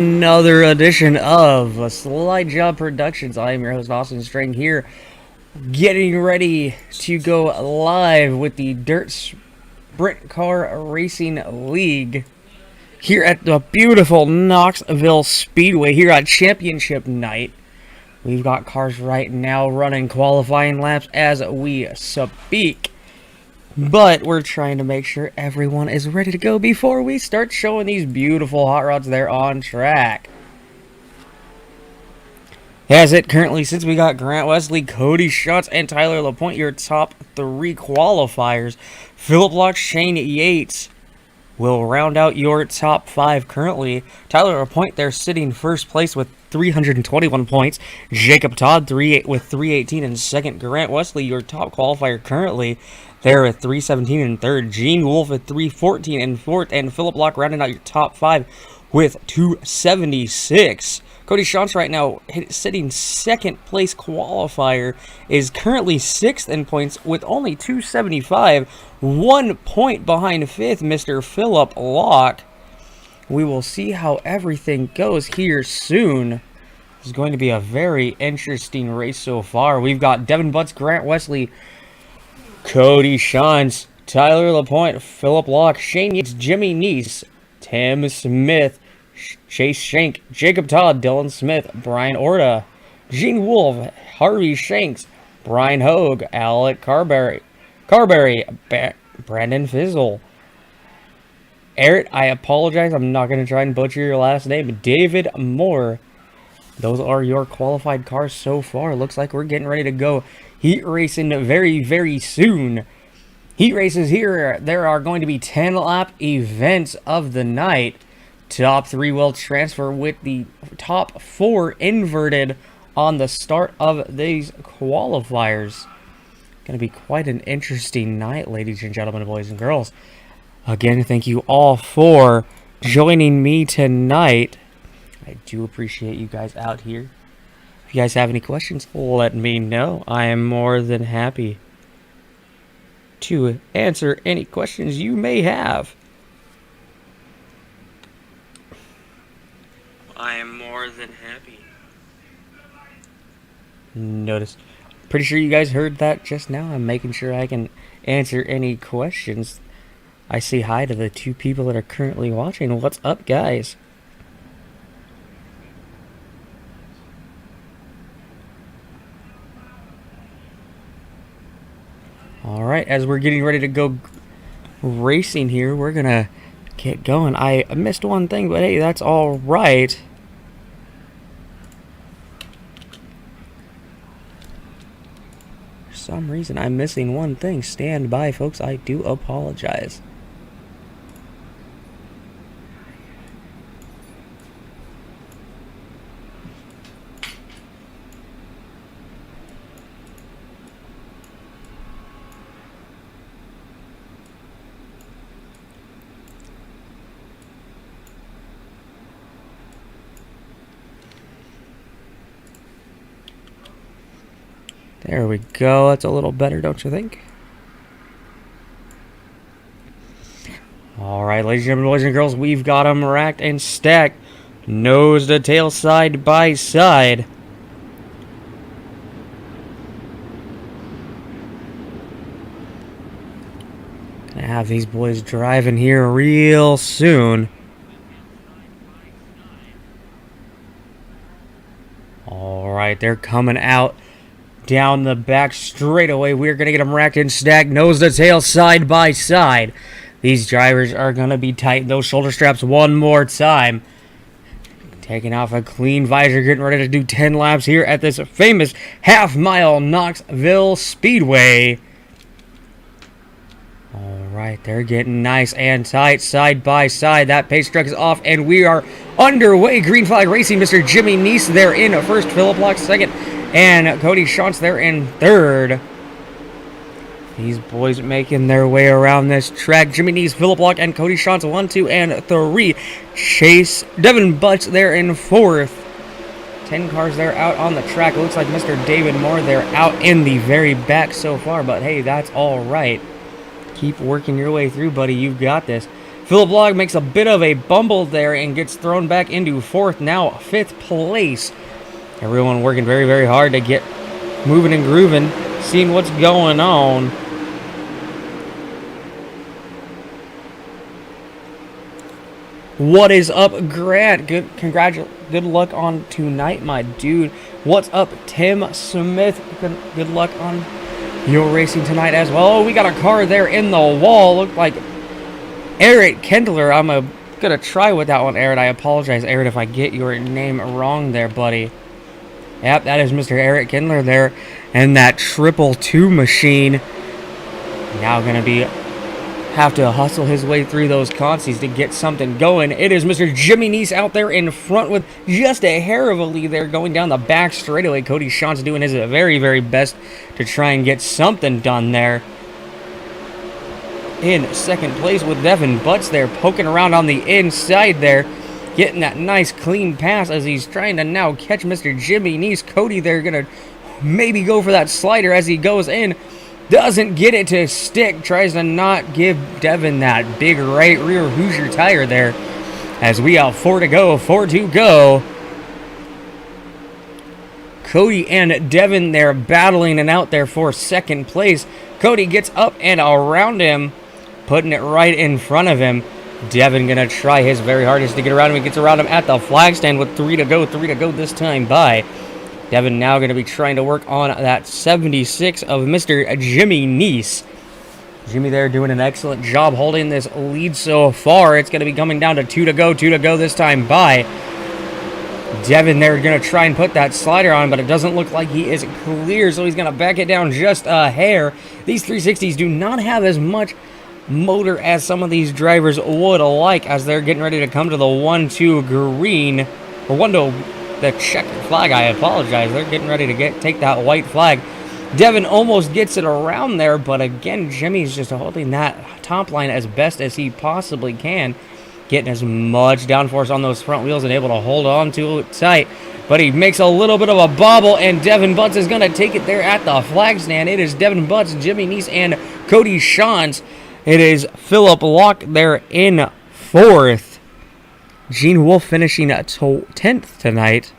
Another edition of Slide Job Productions. I am your host, Austin String, here, getting ready to go live with the Dirt Sprint Car Racing League here at the beautiful Knoxville Speedway here on Championship Night. We've got cars right now running qualifying laps as we speak. But we're trying to make sure everyone is ready to go before we start showing these beautiful hot rods there on track. As it currently sits, we got Grant Wesley, Cody Schatz, and Tyler LaPointe, your top three qualifiers. Philip Block, Shane Yates will round out your top five currently. Tyler LaPointe, they're sitting first place with 321 points. Jacob Todd with 318 in second. Grant Wesley, your top qualifier currently, there at 317 in third. Gene Wolfe at 314 in fourth. And Philip Block rounding out your top five with 276. Cody Schatz right now sitting second place qualifier is currently sixth in points with only 275. 1 point behind fifth, Mr. Philip Block. We will see how everything goes here soon. It's going to be a very interesting race so far. We've got Devin Butts, Grant Wesley, Cody Schatz, Tyler LaPointe, Philip Block, Shane Yates, Jimmy Neese, Tim Smith, Chase Shank, Jacob Todd, Dylan Smith, Brian Orta, Gene Wolfe, Harvey Shanks, Brian Hogue, Alec Carberry, Brandon Fizzle, Eric, I apologize, I'm not going to try and butcher your last name, David Moore. Those are your qualified cars so far. Looks like we're getting ready to go heat racing very, very soon. Heat races here, there are going to be 10-lap events of the night. Top three will transfer with the top four inverted on the start of these qualifiers. Going to be quite an interesting night, ladies and gentlemen, boys and girls. Again, thank you all for joining me tonight. I do appreciate you guys out here. If you guys have any questions, let me know. I am more than happy to answer any questions you may have. I am more than happy. Notice. Pretty sure you guys heard that just now. I'm making sure I can answer any questions. I say hi to the two people that are currently watching. What's up, guys? Alright, as we're getting ready to go racing here, we're gonna get going. I missed one thing, but hey, that's alright. For some reason, I'm missing one thing. Stand by, folks. I do apologize. There we go. That's a little better, don't you think? Alright, ladies and gentlemen, boys and girls, we've got them racked and stacked. Nose to tail, side by side. Gonna have these boys driving here real soon. Alright, they're coming out down the back straightaway. We're going to get them racked and stacked, nose to tail, side by side. These drivers are going to be tighten those shoulder straps one more time. Taking off a clean visor, getting ready to do 10 laps here at this famous half-mile Knoxville Speedway. Alright, they're getting nice and tight, side by side. That pace truck is off, and we are underway. Green flag racing, Mr. Jimmy Neese there in first, Philip Block second, and Cody Schatz there in third. These boys making their way around this track. Jimmy Neese, Philip Block, and Cody Schatz 1, 2, and 3. Chase Devin Butts there in fourth. 10 cars there out on the track. It looks like Mr. David Moore there out in the very back so far, but hey, that's all right. Keep working your way through, buddy. You've got this. Philip Log makes a bit of a bumble there and gets thrown back into 4th, now 5th place. Everyone working very, very hard to get moving and grooving, seeing what's going on. What is up, Grant? Good luck on tonight, my dude. What's up, Tim Smith? Good luck on your racing tonight as well. Oh, we got a car there in the wall. Looked like Eric Kendler. I'm gonna try with that one, Eric. I apologize, Eric, if I get your name wrong there, buddy. Yep, that is Mr. Eric Kendler there, and that 222 machine. Now gonna have to hustle his way through those consies to get something going. It is Mr. Jimmy Neese out there in front with just a hair of a lead there going down the back straightaway. Cody Sean's doing his very, very best to try and get something done there. In 2nd place with Devin Butts there, poking around on the inside there, getting that nice clean pass as he's trying to now catch Mr. Jimmy Neese. Cody there gonna maybe go for that slider as he goes in. Doesn't get it to stick. Tries to not give Devin that big right rear Hoosier tire there. As we have 4 to go. Cody and Devin there battling and out there for 2nd place. Cody gets up and around him, putting it right in front of him. Devin gonna try his very hardest to get around him. He gets around him at the flag stand with 3 to go this time by. Devin now going to be trying to work on that 76 of Mr. Jimmy Neese. Jimmy there doing an excellent job holding this lead so far. It's going to be coming down to 2 to go this time by. Devin there going to try and put that slider on, but it doesn't look like he is clear, so he's going to back it down just a hair. These 360s do not have as much motor as some of these drivers would like as they're getting ready to come to the 1-2 green, or 1-2 the checkered flag. I apologize. They're getting ready to take that white flag. Devin almost gets it around there, but again, Jimmy's just holding that top line as best as he possibly can, getting as much downforce on those front wheels and able to hold on to it tight. But he makes a little bit of a bobble, and Devin Butts is going to take it there at the flag stand. It is Devin Butts, Jimmy Neese, and Cody Sean's. It is Philip Locke there in 4th. Gene Wolfe finishing at 10th tonight.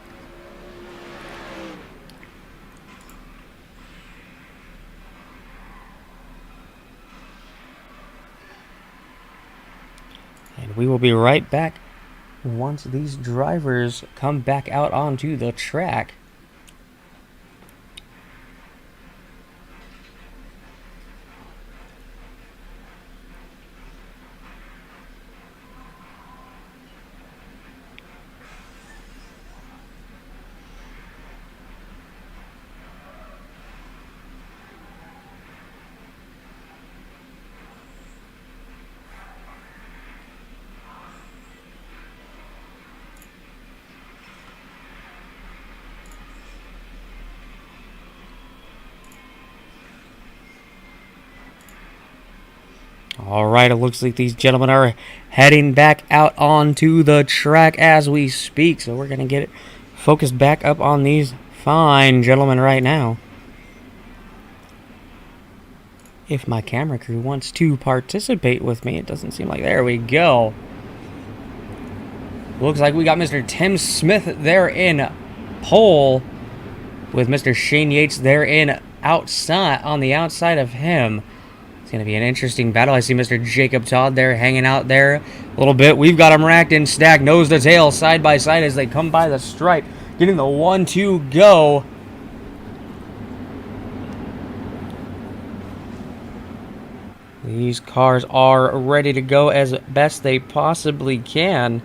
And we will be right back once these drivers come back out onto the track. All right, it looks like these gentlemen are heading back out onto the track as we speak. So we're going to get it focused back up on these fine gentlemen right now. If my camera crew wants to participate with me, it doesn't seem like. There we go. Looks like we got Mr. Tim Smith there in pole, with Mr. Shane Yates there in outside, on the outside of him. It's going to be an interesting battle. I see Mr. Jacob Todd there hanging out there a little bit. We've got them racked and stacked, nose to tail, side by side as they come by the stripe, getting the 1-2 go. These cars are ready to go as best they possibly can.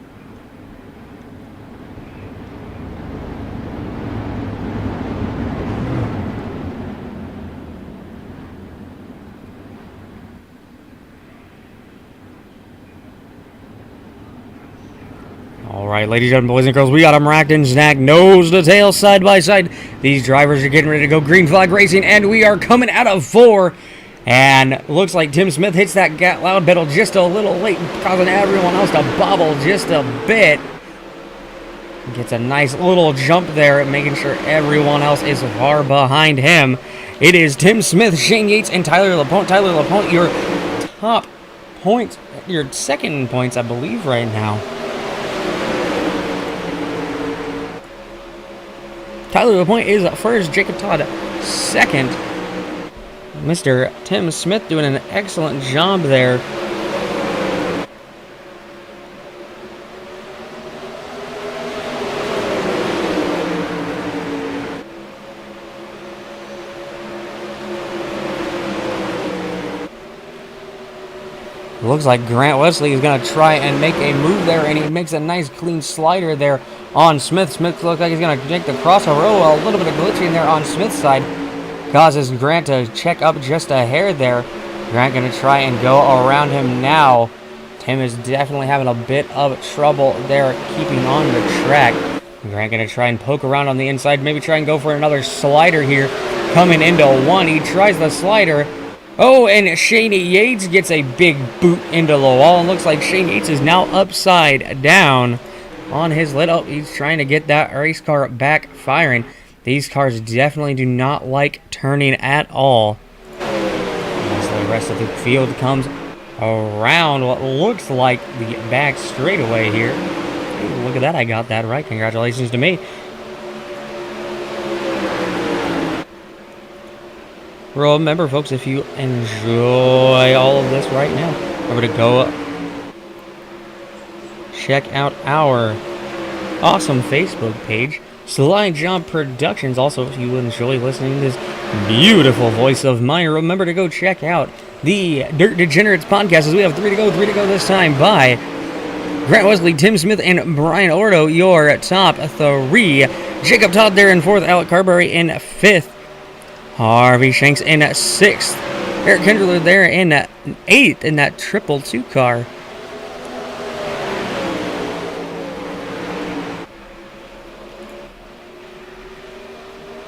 All right, ladies and gentlemen, boys and girls, we got them racked and snagged, nose to tail, side by side. These drivers are getting ready to go green flag racing, and we are coming out of 4. And looks like Tim Smith hits that loud pedal just a little late, causing everyone else to bobble just a bit. Gets a nice little jump there, making sure everyone else is far behind him. It is Tim Smith, Shane Yates, and Tyler LaPointe. Tyler LaPointe, your top points your second in points, I believe, right now. Tyler LaPointe is first, Jacob Todd second. Mr. Tim Smith doing an excellent job there. Looks like Grant Wesley is going to try and make a move there, and he makes a nice clean slider there on Smith. Smith looks like he's going to make the crossover. Oh, a little bit of glitching there on Smith's side causes Grant to check up just a hair there. Grant going to try and go around him now. Tim is definitely having a bit of trouble there keeping on the track. Grant going to try and poke around on the inside, maybe try and go for another slider here. Coming into one, he tries the slider. Oh, and Shane Yates gets a big boot into the wall. And looks like Shane Yates is now upside down on his lid. Oh, he's trying to get that race car back firing. These cars definitely do not like turning at all. As the rest of the field comes around what looks like the back straightaway here. Hey, look at that, I got that right. Congratulations to me. Remember, folks, if you enjoy all of this right now, remember to go check out our awesome Facebook page, Slide Job Productions. Also, if you enjoy listening to this beautiful voice of mine, remember to go check out the Dirt Degenerates podcast, as we have three to go this time by Grant Wesley, Tim Smith, and Brian Ordo, your top three. Jacob Todd there in fourth, Alec Carberry in fifth, Harvey Shanks in 6th. Eric Kendler there in 8th in that triple 2 car.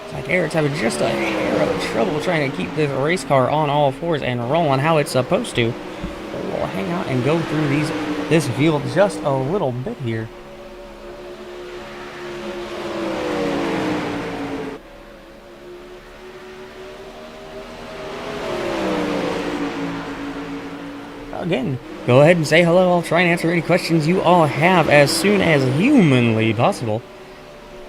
It's like Eric's having just a hair of trouble trying to keep this race car on all fours and rolling how it's supposed to. We'll hang out and go through this field just a little bit here. Again, go ahead and say hello. I'll try and answer any questions you all have as soon as humanly possible.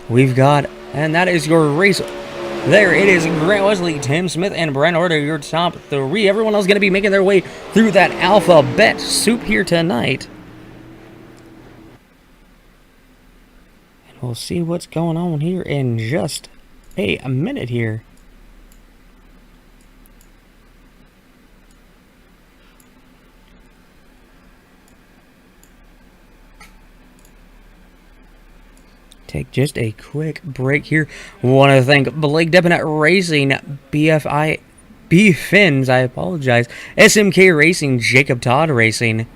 We've got, and that is your race. There it is, Grant Wesley, Tim Smith, and Brian Order, your top three. Everyone else going to be making their way through that alphabet soup here tonight. And we'll see what's going on here in just a minute here. Take just a quick break here. Want to thank Blake Deppin Racing, B Fins, I apologize, SMK Racing, Jacob Todd Racing,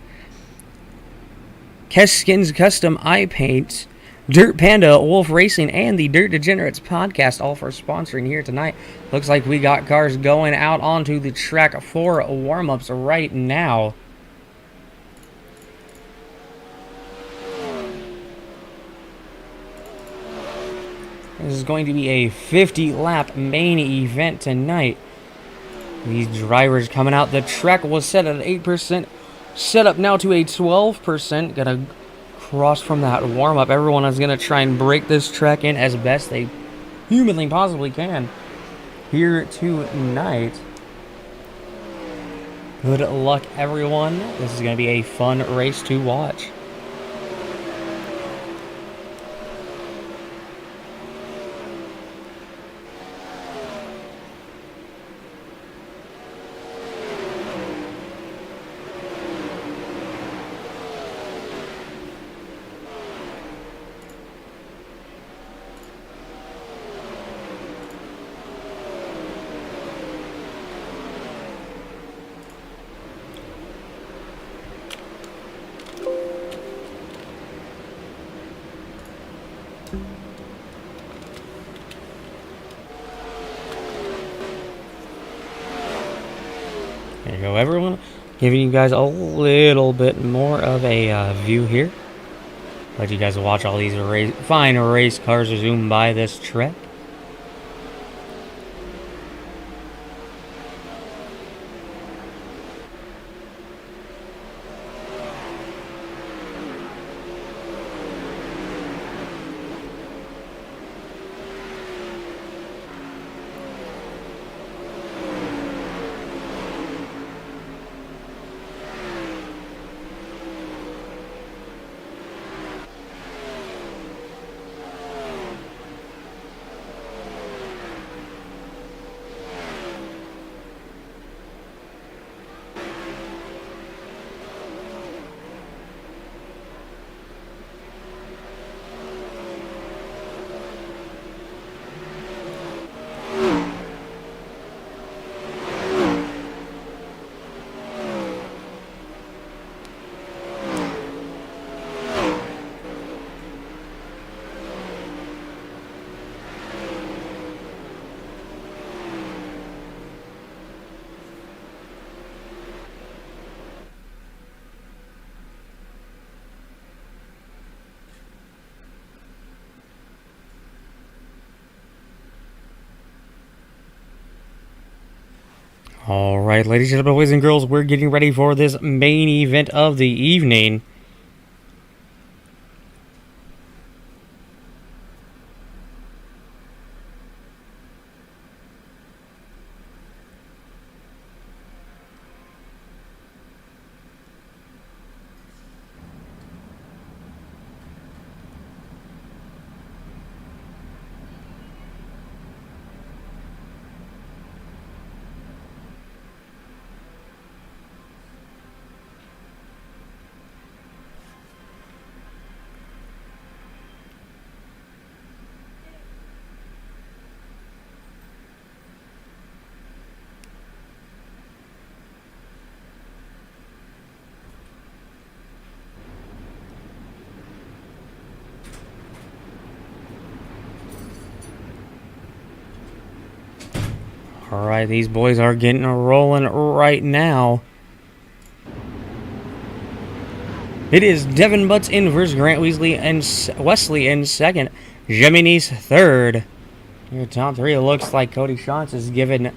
Keskins Custom Eye Paints, Dirt Panda, Wolf Racing, and the Dirt Degenerates podcast, all for sponsoring here tonight. Looks like we got cars going out onto the track for warm-ups right now. This is going to be a 50-lap main event tonight. These drivers coming out. The track was set at 8%. Set up now to a 12%. Gonna cross from that warm-up. Everyone is gonna try and break this track in as best they humanly possibly can here tonight. Good luck, everyone. This is gonna be a fun race to watch. There you go, everyone. Giving you guys a little bit more of a view here. Let you guys watch all these fine race cars zoom by this track. Alright, ladies and gentlemen, boys and girls, we're getting ready for this main event of the evening. Alright, these boys are getting rolling right now. It is Devin Butts in first, Grant Weasley and Wesley in second, Jimmy Neese third. Your top three, it looks like Cody Shantz is giving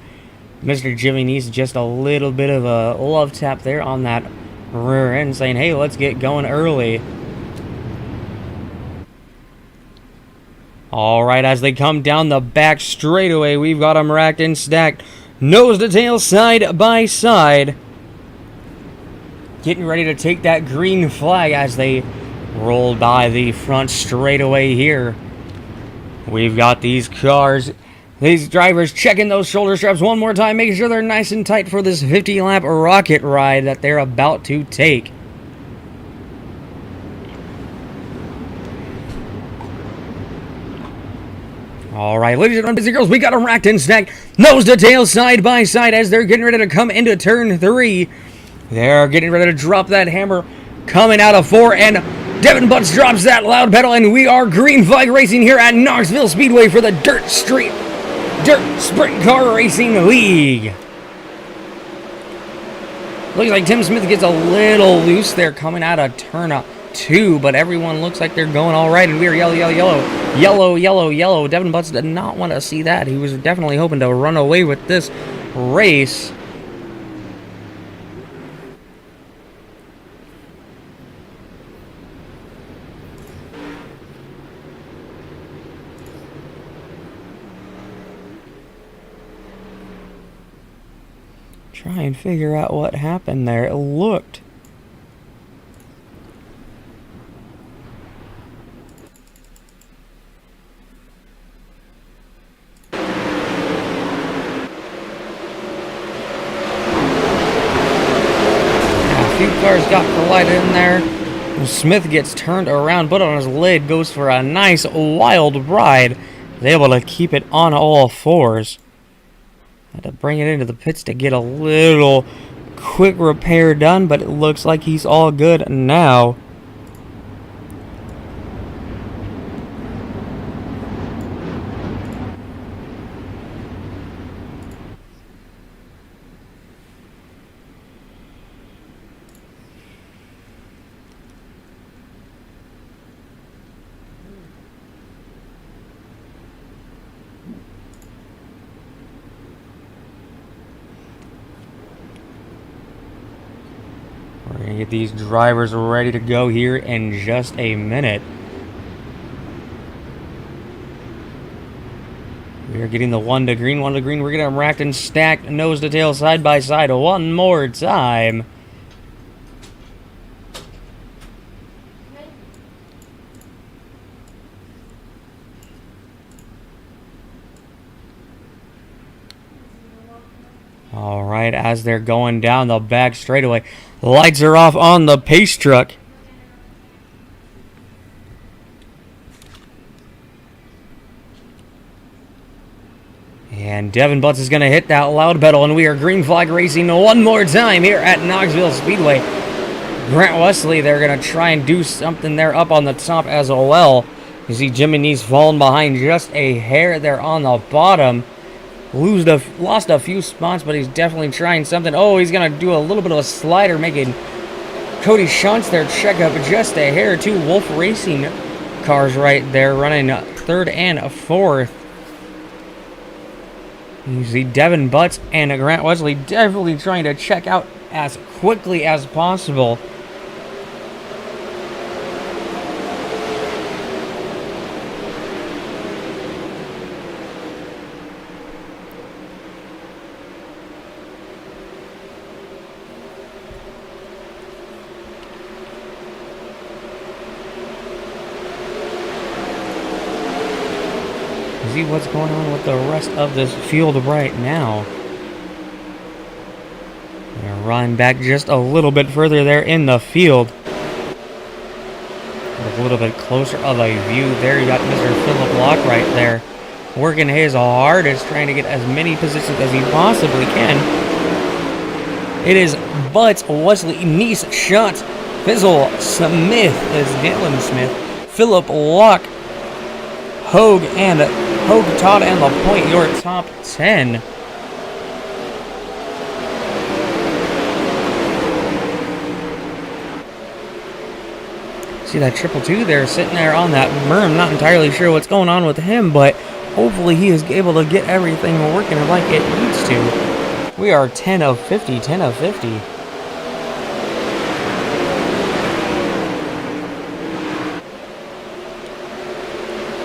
Mr. Jimmy Neese just a little bit of a love tap there on that rear end, saying, hey, let's get going early. Alright, as they come down the back straightaway, we've got them racked and stacked, nose to tail, side by side. Getting ready to take that green flag as they roll by the front straightaway here. We've got these cars, these drivers checking those shoulder straps one more time, making sure they're nice and tight for this 50-lap rocket ride that they're about to take. Alright, ladies and gentlemen, boys and girls, we got them racked and stacked, nose to tail, side by side, as they're getting ready to come into turn 3. They're getting ready to drop that hammer, coming out of 4, and Devin Butts drops that loud pedal, and we are green flag racing here at Knoxville Speedway for the Dirt Sprint Car Racing League. Looks like Tim Smith gets a little loose there coming out of turn 2, but everyone looks like they're going all right, and we are yellow, yellow, yellow, yellow, yellow, yellow. Devin Butts did not want to see that. He was definitely hoping to run away with this race. Try and figure out what happened there. It looked a few cars got collided in there. Smith gets turned around, put on his lid, goes for a nice wild ride. Is able to keep it on all fours. Had to bring it into the pits to get a little quick repair done, but it looks like he's all good now. We're going to get these drivers ready to go here in just a minute. We are getting the one to green. We're getting them racked and stacked, nose to tail, side by side one more time. Alright, as they're going down the back straightaway, lights are off on the pace truck. And Devin Butts is going to hit that loud pedal, and we are green flag racing one more time here at Knoxville Speedway. Grant Wesley, they're going to try and do something there up on the top as well. You see Jimmy Neese falling behind just a hair there on the bottom. Lost a few spots, but he's definitely trying something. Oh, he's going to do a little bit of a slider, making Cody Shantz there check up just a hair. Two Wolf Racing cars right there running third and fourth. You see Devin Butts and Grant Wesley definitely trying to check out as quickly as possible. See what's going on with the rest of this field right now. Gonna run back just a little bit further there in the field. A little bit closer of a view there. You got Mr. Philip Locke right there, working his hardest, trying to get as many positions as he possibly can. It is Butts, Wesley, Nice, Shot, Fizzle, Smith is Dylan Smith, Philip Locke, Hogue, and Hogue, Todd, and LaPointe, your top 10. See that 222 there sitting there on that berm. Not entirely sure what's going on with him, but hopefully he is able to get everything working like it needs to. We are 10 of 50, 10 of 50.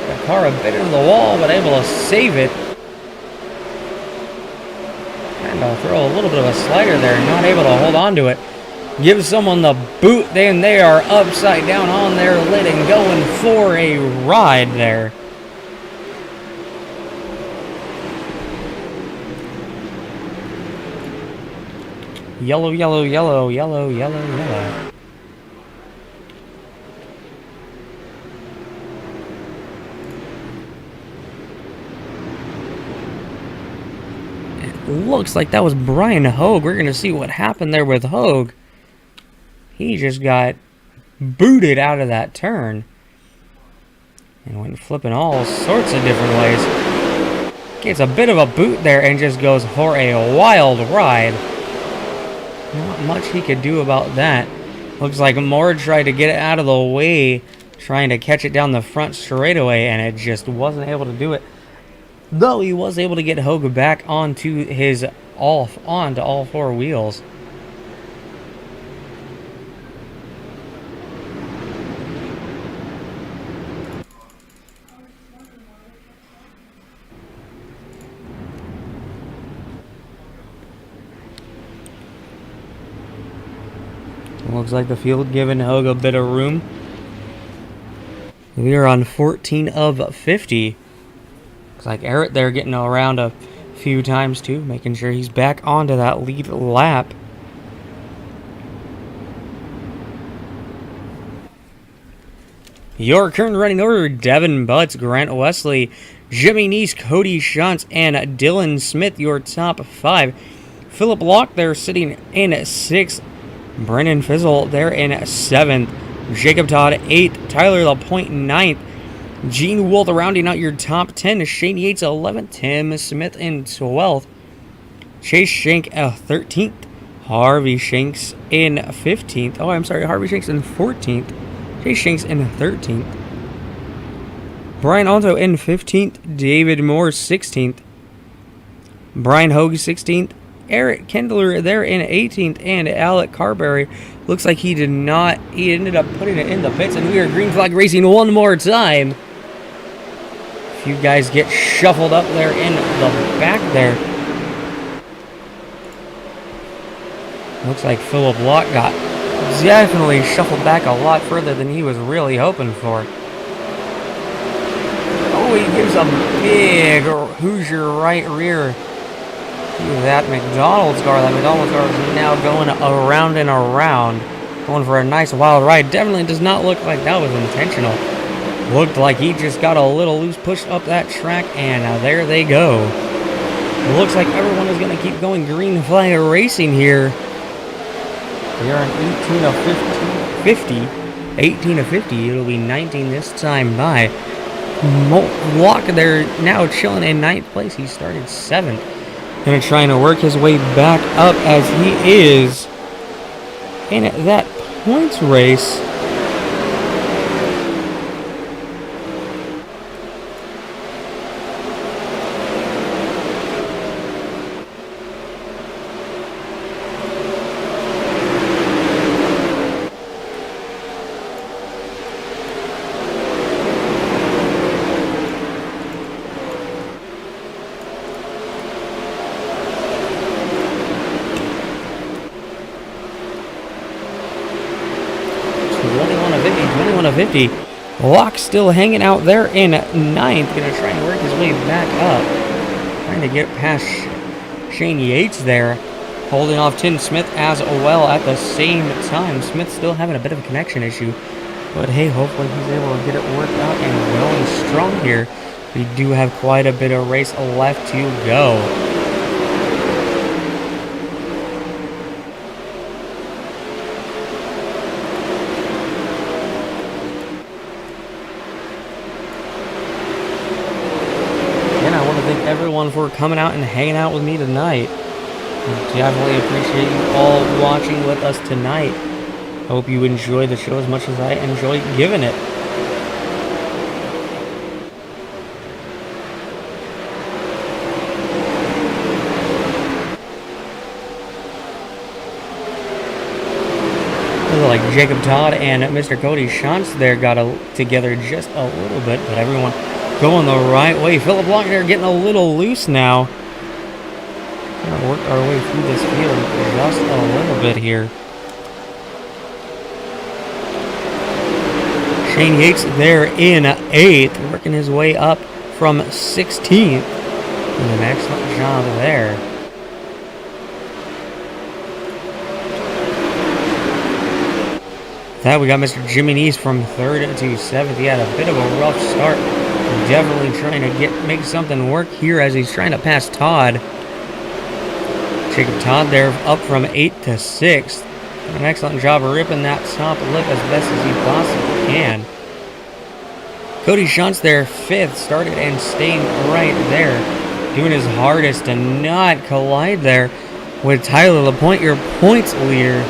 The car a bit into the wall, but able to save it. And I'll throw a little bit of a slider there, not able to hold on to it. Give someone the boot, then they are upside down on their lid and going for a ride there. Yellow, yellow, yellow, yellow, yellow, yellow. It looks like that was Brian Hogue. We're going to see what happened there with Hogue. He just got booted out of that turn and went flipping all sorts of different ways. Gets a bit of a boot there and just goes for a wild ride. Not much he could do about that. Looks like Moore tried to get it out of the way, trying to catch it down the front straightaway, and it just wasn't able to do it. Though he was able to get Hogue back onto all four wheels. Looks like the field giving Hogue a bit of room. We are on 14 of 50. Looks like Eric there getting around a few times too, making sure he's back onto that lead lap. Your current running order: Devin Butts, Grant Wesley, Jimmy Neese, Cody Shantz, and Dylan Smith, your top 5. Philip Locke there sitting in 6th. Brennan Fizzle there in 7th. Jacob Todd 8th. Tyler LaPointe 9th. Gene Wolth rounding out your top 10. Shane Yates 11th. Tim Smith in 12th. Chase Shank 13th. Harvey Shanks in 15th. Oh, I'm sorry. Harvey Shanks in 14th. Chase Shanks in 13th. Brian Alto in 15th. David Moore 16th. Brian Hogue 16th. Eric Kendler there in 18th, and Alec Carberry looks like he ended up putting it in the pits, and we are green flag racing one more time. A few guys get shuffled up there in the back there. Looks like Philip Locke got definitely shuffled back a lot further than he was really hoping for. Oh, he gives a big Hoosier right rear. That McDonald's car. That McDonald's car is now going around and around, going for a nice wild ride. Definitely does not look like that was intentional. Looked like he just got a little loose push up that track, and there they go. It looks like everyone is going to keep going green flag racing here. We are on 18 of 50. 18 of 50. It'll be 19 this time by. Locke there now chilling in 9th place. He started 7th. Gonna trying to work his way back up as he is in that points race. 50. Locke still hanging out there in 9th. Gonna try and work his way back up. Trying to get past Shane Yates there. Holding off Tim Smith as well at the same time. Smith still having a bit of a connection issue. But hey, hopefully he's able to get it worked out and going strong here. We do have quite a bit of race left to go. And I want to thank everyone for coming out and hanging out with me tonight. I definitely appreciate you all watching with us tonight. Hope you enjoy the show as much as I enjoy giving it. Like Jacob Todd and Mr. Cody Shantz there got together just a little bit, but everyone going the right way. Philip Locke there getting a little loose now. Gonna work our way through this field just a little bit here. Shane Yates there in 8th, working his way up from 16th. Doing an excellent job there. That we got Mr. Jimmy Neese from 3rd to 7th. He had a bit of a rough start. Definitely trying to make something work here as he's trying to pass Todd. Jacob Todd there up from 8th to 6th. An excellent job of ripping that top lip as best as he possibly can. Cody Shantz there 5th, started and staying right there. Doing his hardest to not collide there with Tyler LaPointe, your points leader.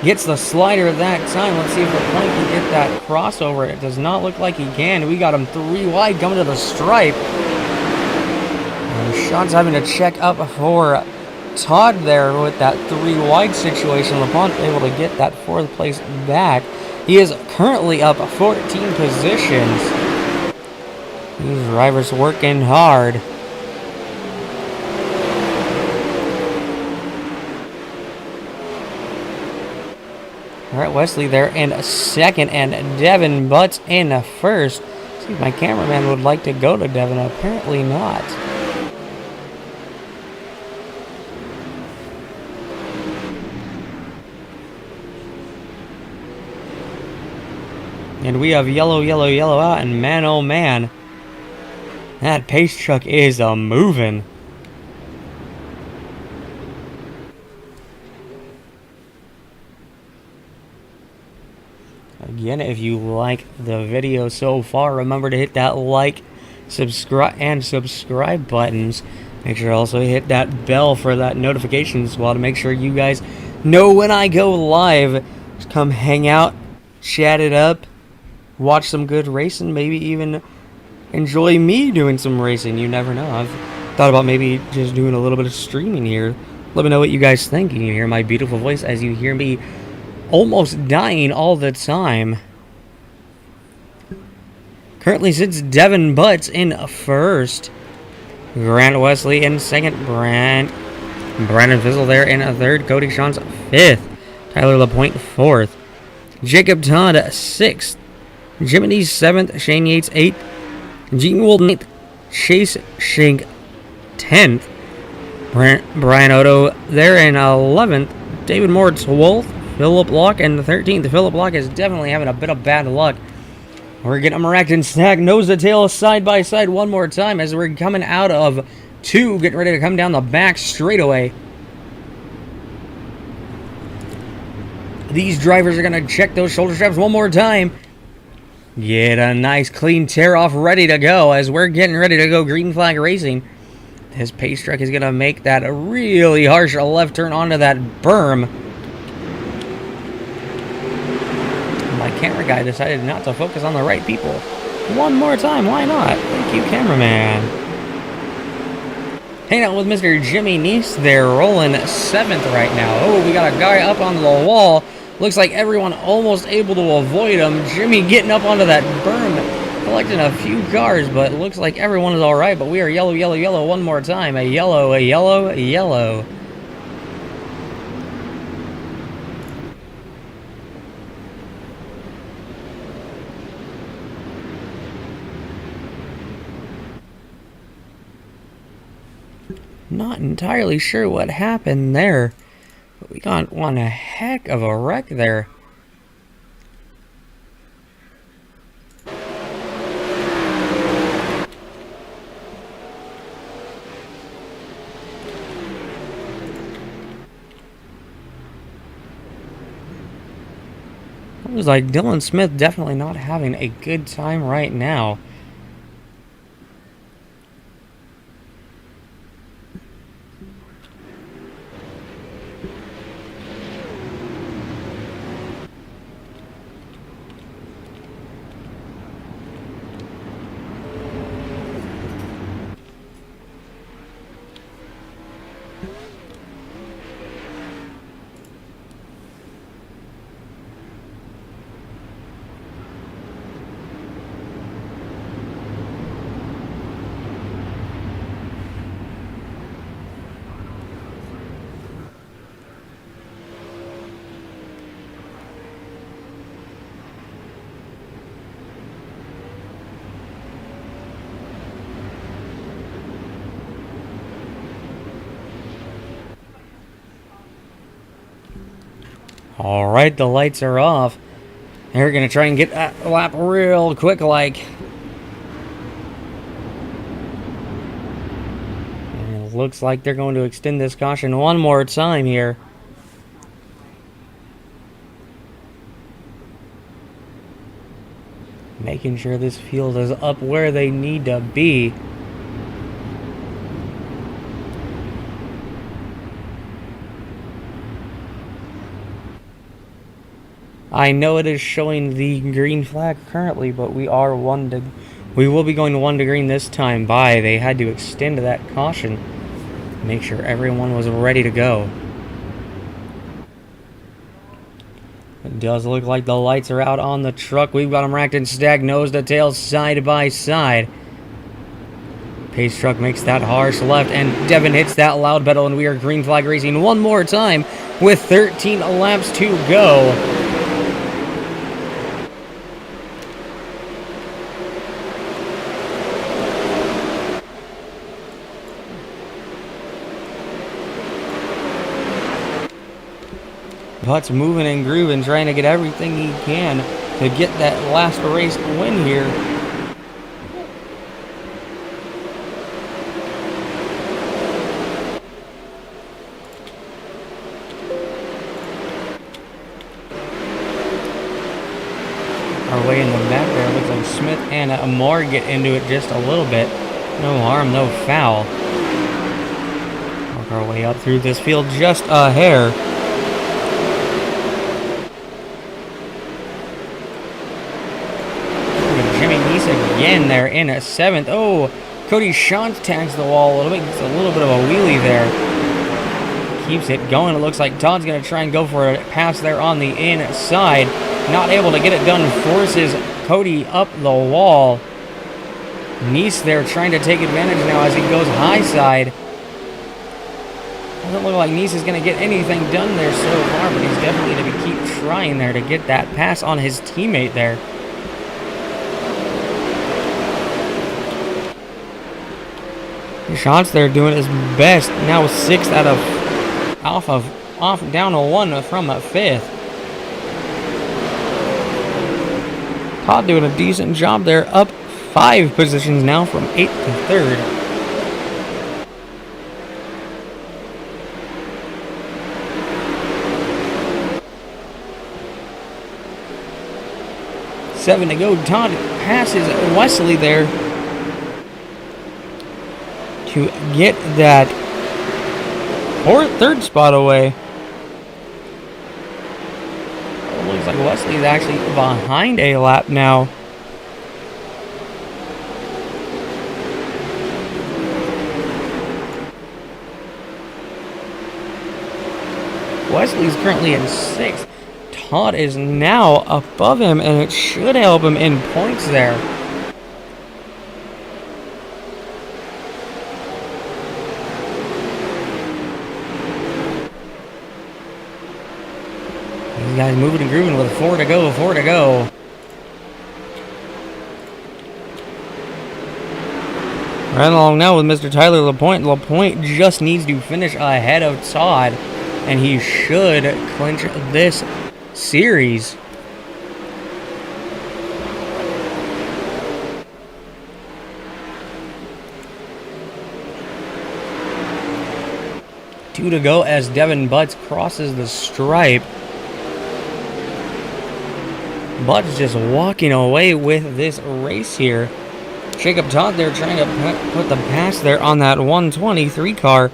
Gets the slider that time. Let's see if LaPointe can get that crossover. It does not look like he can. We got him 3 wide coming to the stripe. And Shantz having to check up for Todd there with that 3 wide situation. LaPointe able to get that 4th place back. He is currently up 14 positions. These drivers working hard. Alright, Wesley there in 2nd and Devin Butts in 1st. See if my cameraman would like to go to Devin. Apparently not. And we have yellow, yellow, yellow out, and man, oh man, that pace truck is a-moving. Again, if you like the video so far, remember to hit that like, subscribe buttons. Make sure to also hit that bell for that notification as well to make sure you guys know when I go live. Just come hang out, chat it up. Watch some good racing, maybe even enjoy me doing some racing. You never know. I've thought about maybe just doing a little bit of streaming here. Let me know what you guys think. You can hear my beautiful voice as you hear me almost dying all the time. Currently sits Devin Butts in 1st. Grant Wesley in 2nd. Brandon Fizzle there in 3rd. Cody Shantz 5th. Tyler LaPointe 4th. Jacob Todd 6th. Jiminy 7th, Shane Yates 8th, Gene Wold 9th, Chase Shank 10th, Brian Otto there in 11th, David Moore 12th, Philip Locke in 13th. Philip Locke is definitely having a bit of bad luck. We're getting them racked and stacked, nose to tail, side by side one more time as we're coming out of 2, getting ready to come down the back straightaway. These drivers are going to check those shoulder straps one more time. Get a nice clean tear off ready to go as we're getting ready to go green flag racing. This pace truck is going to make that a really harsh left turn onto that berm. My camera guy decided not to focus on the right people. One more time, why not? Thank you, cameraman. Hanging out with Mr. Jimmy Neese there, rolling 7th right now. Oh, we got a guy up on the wall. Looks like everyone almost able to avoid him. Jimmy getting up onto that berm, collecting a few cars, but looks like everyone is alright. But we are yellow, yellow, yellow one more time. A yellow, a yellow, a yellow. Not entirely sure what happened there, but we got one heck of a wreck there. It was like Dylan Smith definitely not having a good time right now. Alright, the lights are off. They're going to try and get that lap real quick like. And it looks like they're going to extend this caution one more time here. Making sure this field is up where they need to be. I know it is showing the green flag currently, but we will be going 1 to green this time by. They had to extend that caution. Make sure everyone was ready to go. It does look like the lights are out on the truck. We've got them racked and stacked, nose to tail, side by side. Pace truck makes that harsh left, and Devin hits that loud pedal, and we are green flag racing one more time with 13 laps to go. Butts moving and grooving, trying to get everything he can to get that last race win here. Our way in the back there, looks like Smith and Amar get into it just a little bit. No harm, no foul. Work our way up through this field just a hair. Again there in a 7th. Oh, Cody Shantz tags the wall a little bit. Gets a little bit of a wheelie there. Keeps it going. It looks like Todd's going to try and go for a pass there on the inside. Not able to get it done. Forces Cody up the wall. Nice there trying to take advantage now as he goes high side. Doesn't look like Nice is going to get anything done there so far, but he's definitely going to keep trying there to get that pass on his teammate there. Shots there doing his best. Now 6th out of off down to 1 from a 5th. Todd doing a decent job there, up 5 positions now from 8th to 3rd. Seven to go. Todd passes Wesley there to get that third spot away. It looks like Wesley's actually behind a lap now. Wesley's currently in 6th. Todd is now above him, and it should help him in points there. These guys moving and grooving with 4 to go, 4 to go. Right along now with Mr. Tyler LaPointe. LaPointe just needs to finish ahead of Todd, and he should clinch this series. Two to go as Devin Butts crosses the stripe. Butts just walking away with this race here. Jacob Todd there trying to put the pass there on that 123 car.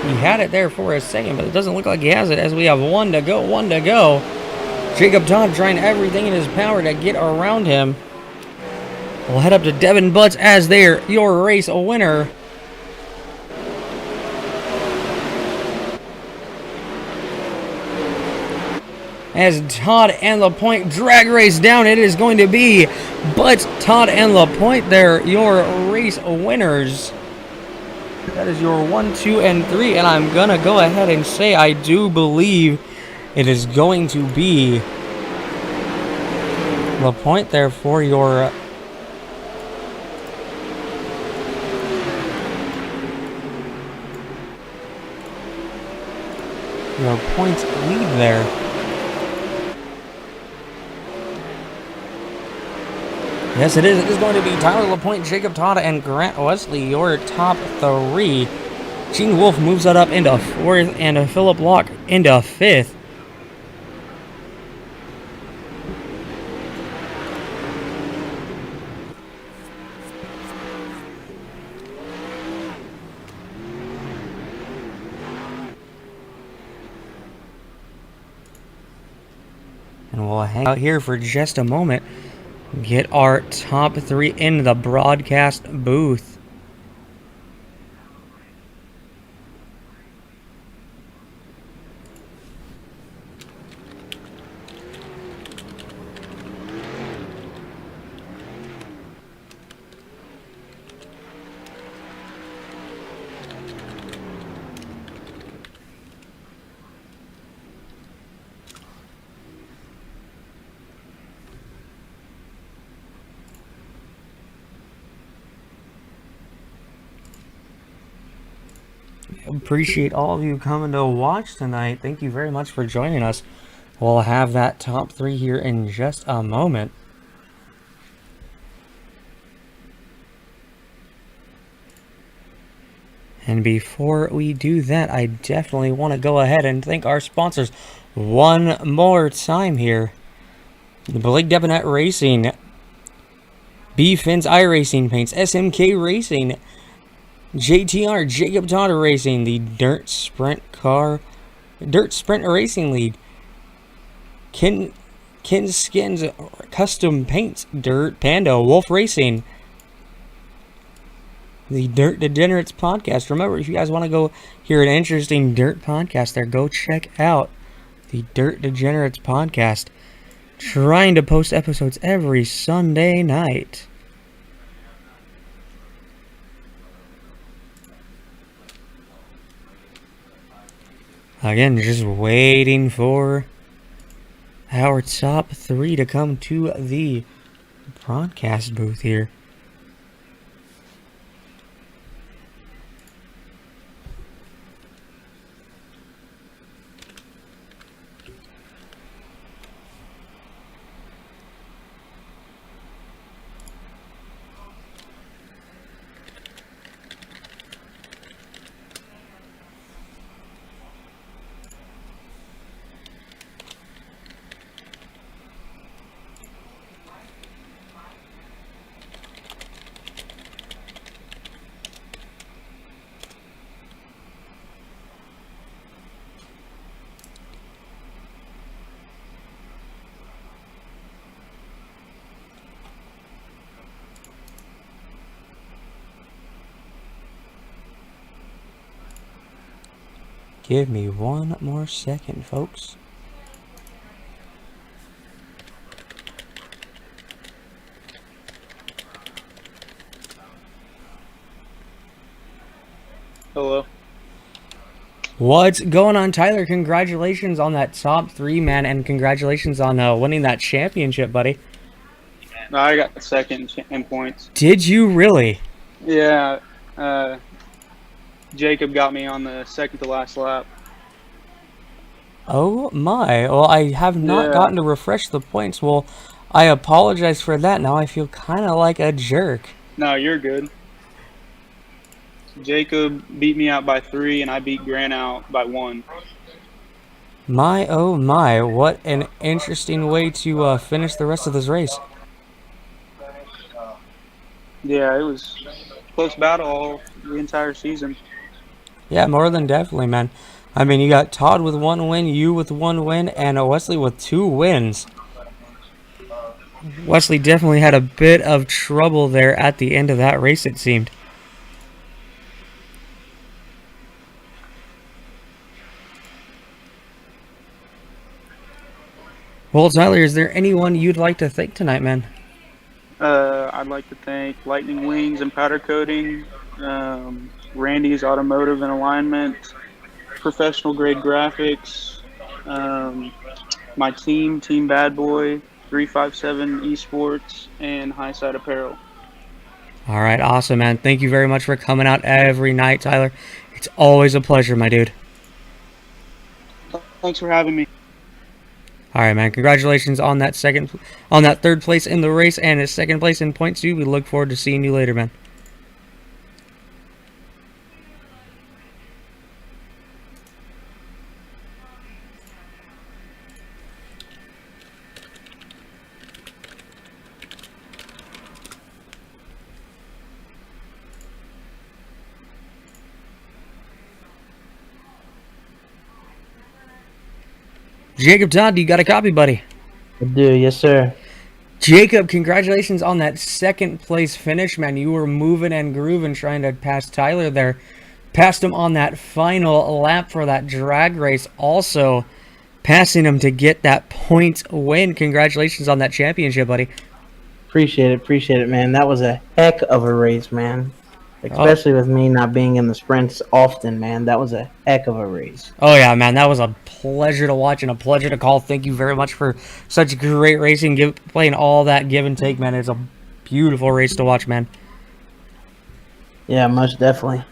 He had it there for a second, but it doesn't look like he has it as we have one to go. Jacob Todd trying everything in his power to get around him. We'll head up to Devin Butts as there, your race winner. As Todd and LaPointe drag race down, it is going to be Butts, Todd, and LaPointe there, your race winners. That is your 1, 2, and 3, and I'm going to go ahead and say I do believe it is going to be LaPointe there for your points lead there. Yes, it is. It is going to be Tyler LaPointe, Jacob Todd, and Grant Wesley, your top 3. Gene Wolfe moves that up into 4th, and Philip Locke into 5th. And we'll hang out here for just a moment. Get our top 3 in the broadcast booth. Appreciate all of you coming to watch tonight. Thank you very much for joining us. We'll have that top 3 here in just a moment. And before we do that, I definitely want to go ahead and thank our sponsors one more time here. Blake Debonet Racing, B-Fins iRacing Paints, SMK Racing, JTR, Jacob Todd Racing, the Dirt Sprint Racing Lead, Ken Skins Custom Paints, Dirt Panda, Wolf Racing, the Dirt Degenerates Podcast. Remember, if you guys want to go hear an interesting dirt podcast there, go check out the Dirt Degenerates Podcast. Trying to post episodes every Sunday night. Again, just waiting for our top 3 to come to the broadcast booth here. Give me one more second, folks. Hello. What's going on, Tyler? Congratulations on that top 3, man, and congratulations on winning that championship, buddy. Man, I got second in points. Did you really? Yeah, uh, Jacob got me on the second to last lap. Oh my. Well, I have not Yeah, gotten to refresh the points. Well, I apologize for that. Now I feel kind of like a jerk. no, you're good. Jacob beat me out by 3, and I beat Grant out by 1. My oh my. What an interesting way to finish the rest of this race. Yeah, it was close battle all the entire season. Yeah, more than definitely, man. I mean, you got Todd with 1 win, you with 1 win, and Wesley with 2 wins. Wesley definitely had a bit of trouble there at the end of that race, it seemed. Well, Tyler, is there anyone you'd like to thank tonight, man? I'd like to thank Lightning Wings and Powder Coating, Randy's Automotive and Alignment, Professional Grade Graphics, um, my team, Team Bad Boy, 357 Esports, and Highside Apparel. All right, awesome, man. Thank you very much for coming out every night, Tyler. It's always a pleasure, my dude. Thanks for having me. All right, man. Congratulations on that third place in the race and his second place in points too. We look forward to seeing you later, man. Jacob Todd, you got a copy, buddy? I do, yes, sir. Jacob, congratulations on that second place finish, man. You were moving and grooving trying to pass Tyler there. Passed him on that final lap for that drag race. Also, passing him to get that point win. Congratulations on that championship, buddy. Appreciate it, man. That was a heck of a race, man. Oh, Especially with me not being in the sprints often, man. That was a heck of a race. oh yeah, man. That was a pleasure to watch and a pleasure to call. Thank you very much for such great racing, playing all that give and take, man. It's a beautiful race to watch, man. Yeah, most definitely.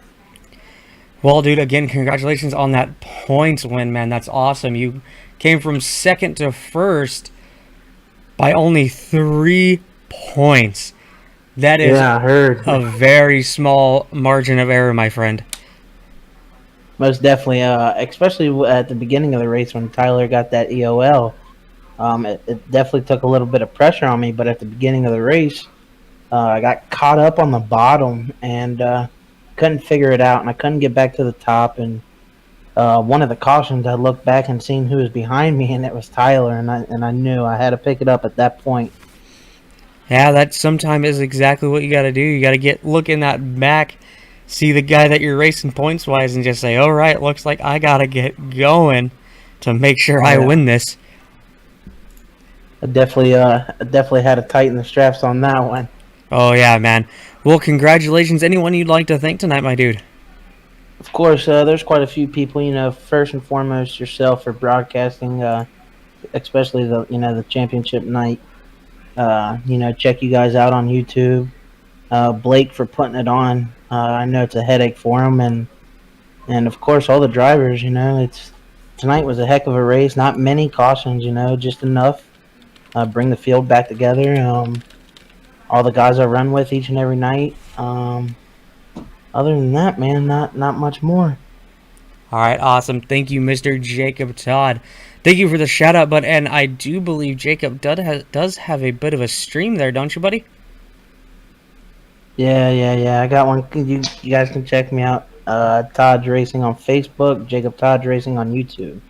Well, dude, again, congratulations on that points win, man. That's awesome. You came from second to first by only 3 points. That is Yeah, I heard. a very small margin of error, my friend. Most definitely. Especially at the beginning of the race when Tyler got that EOL. It definitely took a little bit of pressure on me, but at the beginning of the race, I got caught up on the bottom and couldn't figure it out, and I couldn't get back to the top. And one of the cautions, I looked back and seen who was behind me, and it was Tyler, and I knew I had to pick it up at that point. Yeah, that sometimes is exactly what you got to do. You got to look in that back, see the guy that you're racing points wise, and just say, "All right, looks like I got to get going to make sure I Yeah. win this." I definitely had to tighten the straps on that one. Oh yeah, man. Well, congratulations. Anyone you'd like to thank tonight, my dude? Of course, there's quite a few people. First and foremost, yourself for broadcasting, especially the championship night. Check you guys out on YouTube. Blake for putting it on. I know it's a headache for him, and of course all the drivers. Tonight was a heck of a race. Not many cautions. Just enough. Bring the field back together. All the guys I run with each and every night. Other than that, man, not much more. All right, awesome. Thank you, Mr. Jacob Todd. Thank you for the shout out, bud. And I do believe Jacob does have a bit of a stream there, don't you, buddy? Yeah. I got one. You guys can check me out. Todd Racing on Facebook. Jacob Todd Racing on YouTube.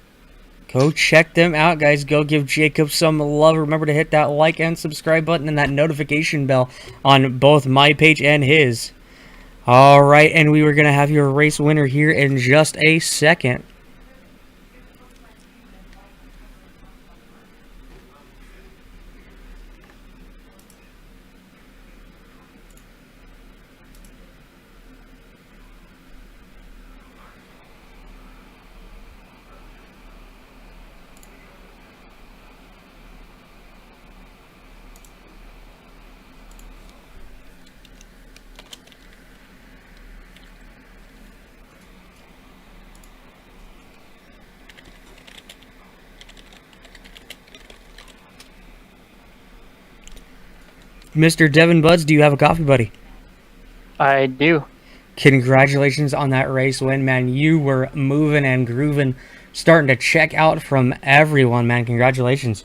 Go check them out, guys. Go give Jacob some love. Remember to hit that like and subscribe button and that notification bell on both my page and his. All right, and we were going to have your race winner here in just a second. Mr. Devin Buds, do you have a coffee buddy? I do. Congratulations on that race win, man. You were moving and grooving, starting to check out from everyone, man. Congratulations.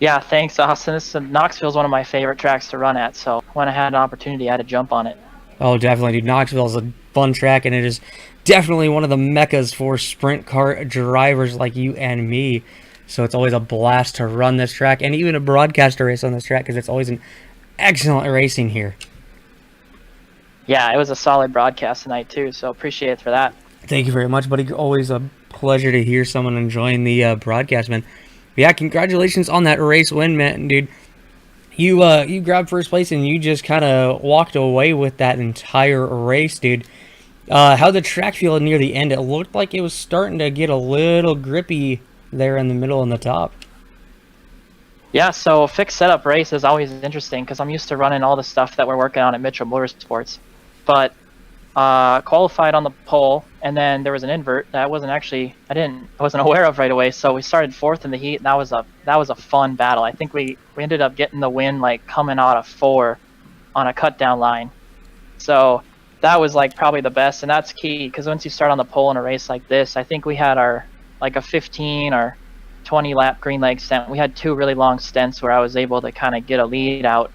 Yeah, thanks, Austin. Knoxville is one of my favorite tracks to run at, so when I had an opportunity, I had to jump on it. Oh, definitely, dude. Knoxville is a fun track, and it is definitely one of the meccas for sprint car drivers like you and me. So it's always a blast to run this track, and even a broadcaster race on this track, because it's always an excellent racing here. Yeah, it was a solid broadcast tonight, too, so appreciate it for that. Thank you very much, buddy. Always a pleasure to hear someone enjoying the broadcast, man. Yeah, congratulations on that race win, man, dude. You grabbed first place, and you just kind of walked away with that entire race, dude. How the track feel near the end? It looked like it was starting to get a little grippy there in the middle and the top. Yeah, so fixed setup race is always interesting because I'm used to running all the stuff that we're working on at Mitchell Motorsports. But qualified on the pole, and then there was an invert that I wasn't aware of right away. So we started fourth in the heat, and that was a fun battle. I think we ended up getting the win like coming out of 4 on a cut down line. So that was like probably the best, and that's key because once you start on the pole in a race like this, I think we had our like a 15 or 20 lap green leg stent. We had 2 really long stints where I was able to kind of get a lead out,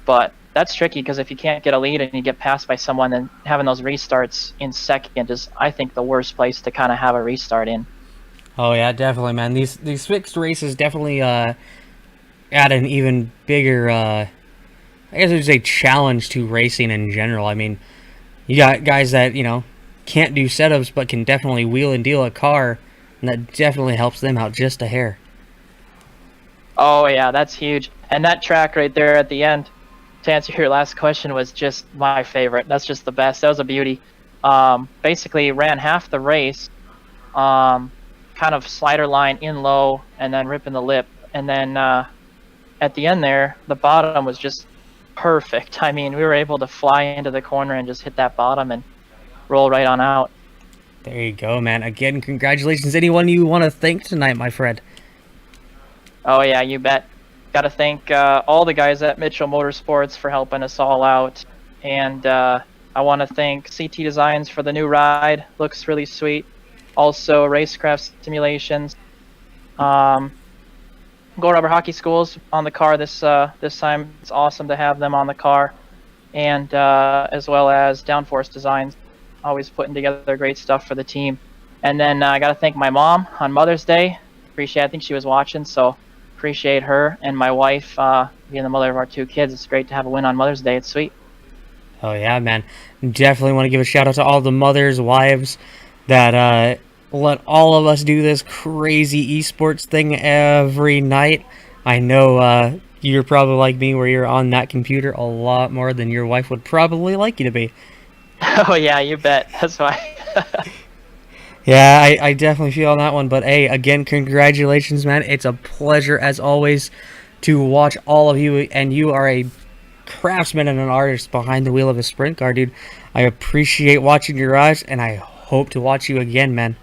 but that's tricky because if you can't get a lead and you get passed by someone, then having those restarts in second is, I think, the worst place to kind of have a restart in. Oh yeah, definitely, man. These fixed races definitely add an even bigger, I guess I'd say, challenge to racing in general. I mean, you got guys that can't do setups but can definitely wheel and deal a car, and that definitely helps them out just a hair. Oh yeah, that's huge. And that track right there at the end, to answer your last question, was just my favorite. That's just the best. That was a beauty. Basically ran half the race, kind of slider line in low and then ripping the lip. And then at the end there, the bottom was just perfect. I mean, we were able to fly into the corner and just hit that bottom and roll right on out. There you go, man. Again, congratulations. Anyone you want to thank tonight, my friend? Oh yeah, you bet. Got to thank all the guys at Mitchell Motorsports for helping us all out. And I want to thank CT Designs for the new ride. Looks really sweet. Also, Racecraft Simulations. Go Rubber Hockey Schools on the car this time. It's awesome to have them on the car. And as well as Downforce Designs. Always putting together great stuff for the team. And then I got to thank my mom on Mother's Day. I think she was watching, so appreciate her, and my wife being the mother of our 2 kids. It's great to have a win on Mother's Day. It's sweet. Oh yeah, man. Definitely want to give a shout out to all the mothers, wives that let all of us do this crazy esports thing every night. I know you're probably like me where you're on that computer a lot more than your wife would probably like you to be. Oh yeah, you bet. That's why. Yeah, I definitely feel on that one. But hey, again, congratulations, man. It's a pleasure, as always, to watch all of you. And you are a craftsman and an artist behind the wheel of a sprint car, dude. I appreciate watching your eyes, and I hope to watch you again, man.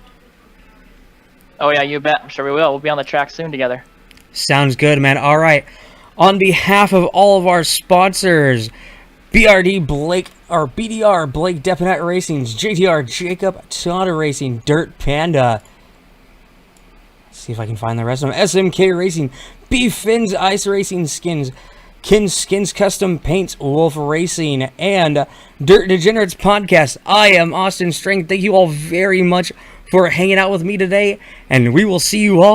Oh yeah, you bet. I'm sure we will. We'll be on the track soon together. Sounds good, man. All right. On behalf of all of our sponsors, BRD Blake, or BDR Blake Depanet Racing's, JTR Jacob Tada Racing, Dirt Panda. Let's see if I can find the rest of them. SMK Racing, B Fins Ice Racing Skins, Skins Custom Paints, Wolf Racing, and Dirt Degenerates Podcast. I am Austin Strength. Thank you all very much for hanging out with me today, and we will see you all